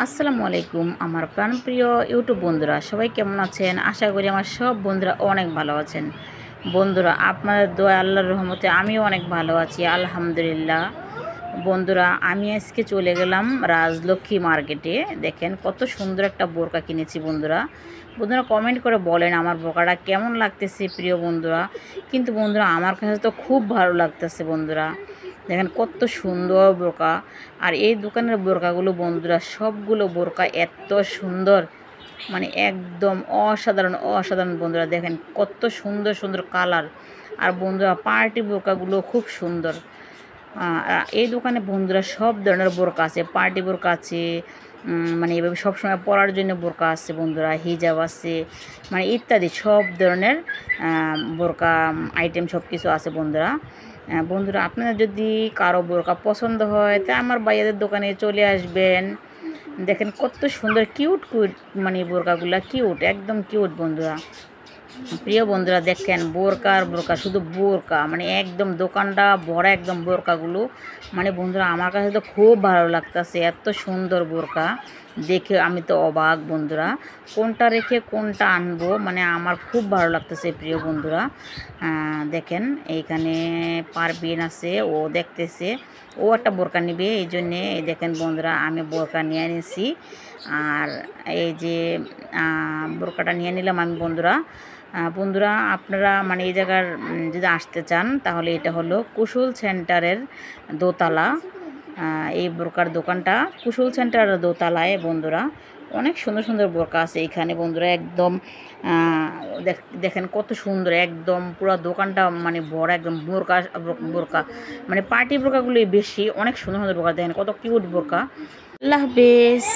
আসসালামু আলাইকুম আমার প্রাণপ্রিয় ইউটিউব বন্ধুরা, সবাই কেমন আছেন? আশা করি আমার সব বন্ধুরা অনেক ভালো আছেন। বন্ধুরা, আপনাদের দোয়া আল্লাহর রহমতে আমিও অনেক ভালো আছি, আলহামদুলিল্লাহ। বন্ধুরা, আমি আজকে চলে গেলাম রাজলক্ষ্মী মার্কেটে। দেখেন কত সুন্দর একটা বোরকা কিনেছি। বন্ধুরা বন্ধুরা কমেন্ট করে বলেন আমার বোরকাটা কেমন লাগতেছে প্রিয় বন্ধুরা। কিন্তু বন্ধুরা আমার কাছে তো খুব ভালো লাগতেছে। বন্ধুরা দেখেন কত সুন্দর বোরকা। আর এই দোকানের বোরকাগুলো বন্ধুরা, সবগুলো বোরকা এত সুন্দর, মানে একদম অসাধারণ অসাধারণ। বন্ধুরা দেখেন কত সুন্দর সুন্দর কালার। আর বন্ধুরা পার্টি বোরকাগুলো খুব সুন্দর। এই দোকানে বন্ধুরা সব ধরনের বোরকা আছে, পার্টি বোরকা আছে, মানে এভাবে সবসময় পরার জন্য বোরকা আছে বন্ধুরা, হিজাব আছে, মানে ইত্যাদি সব ধরনের বোরকা আইটেম সব কিছু আছে বন্ধুরা। বন্ধুরা আপনারা যদি কারো বোরকা পছন্দ হয় তা আমার ভাইয়াদের দোকানে চলে আসবেন। দেখেন কত সুন্দর কিউট কিউট, মানে বোরকাগুলা কিউট, একদম কিউট বন্ধুরা। প্রিয় বন্ধুরা দেখেন বোরকা আর বোরকা, শুধু বোরকা, মানে একদম দোকানটা ভরা একদম বোরকাগুলো। মানে বন্ধুরা আমার কাছে তো খুব ভালো লাগতেছে, এত সুন্দর বোরকা দেখে আমি তো অবাক বন্ধুরা। কোনটা রেখে কোনটা আনবো, মানে আমার খুব ভালো লাগতেছে প্রিয় বন্ধুরা। দেখেন এইখানে পারবিন আছে, ও দেখতেছে ও একটা বোরকা নিবে, এই জন্যে এই দেখেন বন্ধুরা আমি বোরকা নিয়ে নিছি। আর এই যে বোরকাটা নিয়ে নিলাম আমি বন্ধুরা। বন্ধুরা আপনারা মানে এই জায়গার যদি আসতে চান তাহলে এটা হলো কুশল সেন্টারের দোতলা। এই বোরকার দোকানটা কুশল সেন্টারের দোতলায় বন্ধুরা। অনেক সুন্দর সুন্দর বোরকা আছে এখানে বন্ধুরা, একদম দেখেন কত সুন্দর, একদম পুরো দোকানটা মানে বড় একদম বোরকা বোরকা, মানে পার্টি বোরকাগুলোই বেশি, অনেক সুন্দর সুন্দর বোরকা। দেখেন কত কিউট বোরকা। আল্লাহ হাফেজ।